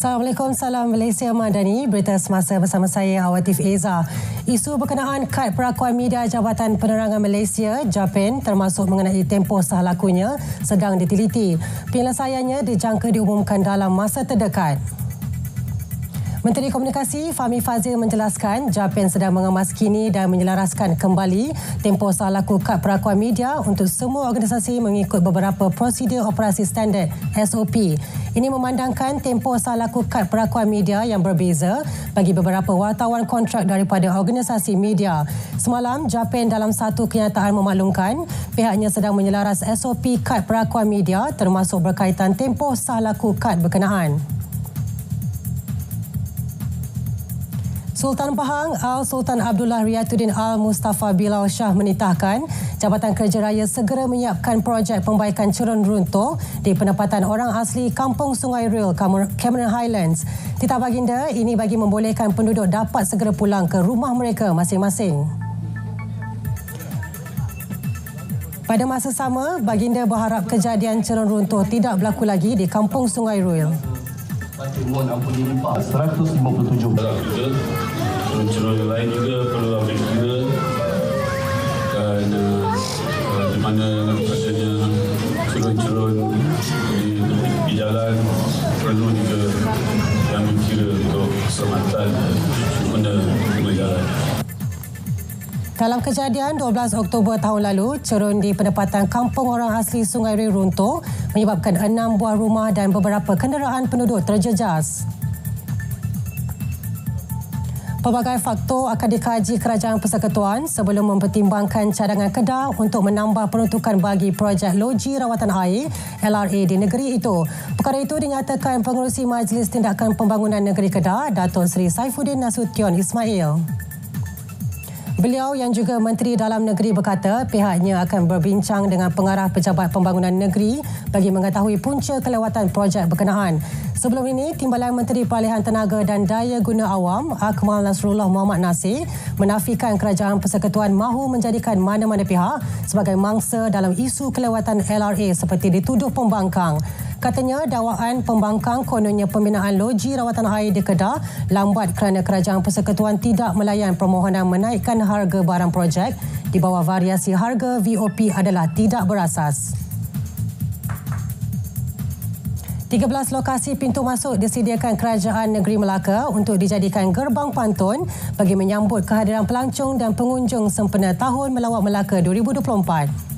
Assalamualaikum, salam Malaysia Madani. Berita semasa bersama saya Awatif Eza. Isu berkenaan kad perakuan media Jabatan Penerangan Malaysia (JAPEN) termasuk mengenai tempoh sah lakunya sedang diteliti. Penyelesaiannya dijangka diumumkan dalam masa terdekat. Menteri Komunikasi Fahmi Fadzil menjelaskan JAPEN sedang mengemas kini dan menyelaraskan kembali tempoh sah laku kad perakuan media untuk semua organisasi mengikut beberapa prosedur operasi standard SOP. Ini memandangkan tempoh sah laku kad perakuan media yang berbeza bagi beberapa wartawan kontrak daripada organisasi media. Semalam, JAPEN dalam satu kenyataan memaklumkan pihaknya sedang menyelaras SOP kad perakuan media termasuk berkaitan tempoh sah laku kad berkenaan. Sultan Pahang Al-Sultan Abdullah Riyatuddin Al-Mustafa Bilal Shah menitahkan Jabatan Kerja Raya segera menyiapkan projek pembaikan cerun runtuh di penempatan orang asli Kampung Sungai Ril, Cameron Highlands. Titah baginda ini bagi membolehkan penduduk dapat segera pulang ke rumah mereka masing-masing. Pada masa sama, baginda berharap kejadian cerun runtuh tidak berlaku lagi di Kampung Sungai Ril. Mohon ampuni limpah 157. Cerun yang lain juga perlu ambil kira dan di mana adanya cerun-cerun di jalan perlu juga diambil kira untuk keselamatan pengguna jalan. Dalam kejadian 12 Oktober tahun lalu, cerun di penempatan kampung orang asli Sungai Ril runtuh menyebabkan 6 buah rumah dan beberapa kenderaan penduduk terjejas. Pelbagai faktor akan dikaji Kerajaan Persekutuan sebelum mempertimbangkan cadangan Kedah untuk menambah peruntukan bagi projek loji rawatan air LRA di negeri itu. Perkara itu dinyatakan Pengerusi Majlis Tindakan Pembangunan Negeri Kedah, Datuk Seri Saifuddin Nasution Ismail. Beliau yang juga Menteri Dalam Negeri berkata pihaknya akan berbincang dengan pengarah Pejabat Pembangunan Negeri bagi mengetahui punca kelewatan projek berkenaan. Sebelum ini, Timbalan Menteri Peralihan Tenaga dan Daya Guna Awam Akmal Nasrullah Muhammad Nasir menafikan Kerajaan Persekutuan mahu menjadikan mana-mana pihak sebagai mangsa dalam isu kelewatan LRA seperti dituduh pembangkang. Katanya dakwaan pembangkang kononnya pembinaan loji rawatan air di Kedah lambat kerana Kerajaan Persekutuan tidak melayan permohonan menaikkan harga barang projek di bawah variasi harga VOP adalah tidak berasas. 13 lokasi pintu masuk disediakan Kerajaan Negeri Melaka untuk dijadikan gerbang pantun bagi menyambut kehadiran pelancong dan pengunjung sempena Tahun Melawat Melaka 2024.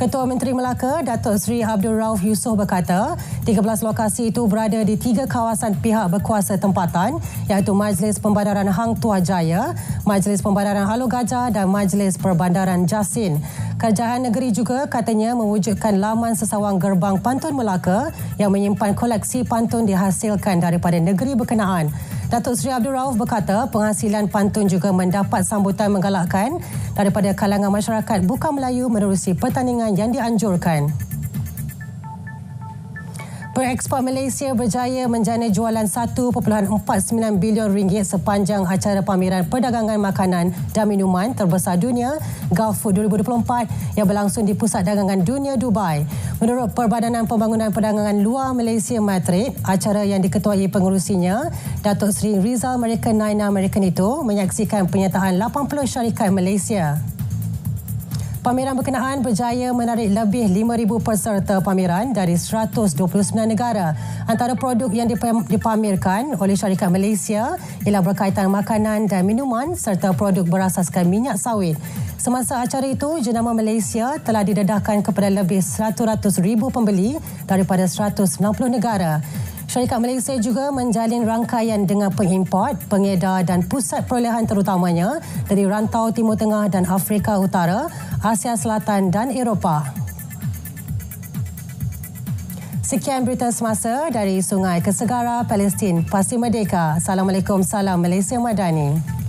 Ketua Menteri Melaka, Datuk Seri Abdul Rauf Yusof berkata, 13 lokasi itu berada di 3 kawasan pihak berkuasa tempatan iaitu Majlis Pembandaran Hang Tuah Jaya, Majlis Pembandaran Alor Gajah dan Majlis Perbandaran Jasin. Kerajaan negeri juga katanya mewujudkan laman sesawang gerbang pantun Melaka yang menyimpan koleksi pantun dihasilkan daripada negeri berkenaan. Datuk Seri Abdul Rauf berkata penghasilan pantun juga mendapat sambutan menggalakkan daripada kalangan masyarakat bukan Melayu menerusi pertandingan yang dianjurkan. Pereksport Malaysia berjaya menjana jualan 1.49 bilion ringgit sepanjang acara pameran perdagangan makanan dan minuman terbesar dunia Gulf Food 2024 yang berlangsung di Pusat Dagangan Dunia Dubai. Menurut Perbadanan Pembangunan Perdagangan Luar Malaysia Madrid, acara yang diketuai pengerusinya, Datuk Seri Rizal American Naina American itu menyaksikan penyertaan 80 syarikat Malaysia. Pameran berkenaan berjaya menarik lebih 5,000 peserta pameran dari 129 negara. Antara produk yang dipamerkan oleh syarikat Malaysia ialah berkaitan makanan dan minuman serta produk berasaskan minyak sawit. Semasa acara itu, jenama Malaysia telah didedahkan kepada lebih 100,000 pembeli daripada 190 negara. Syarikat Malaysia juga menjalin rangkaian dengan pengimport, pengedar dan pusat perolehan terutamanya dari rantau Timur Tengah dan Afrika Utara, Asia Selatan dan Eropah. Sekian berita semasa dari Sungai ke Segara, Palestin, Pasti Merdeka. Assalamualaikum, salam Malaysia Madani.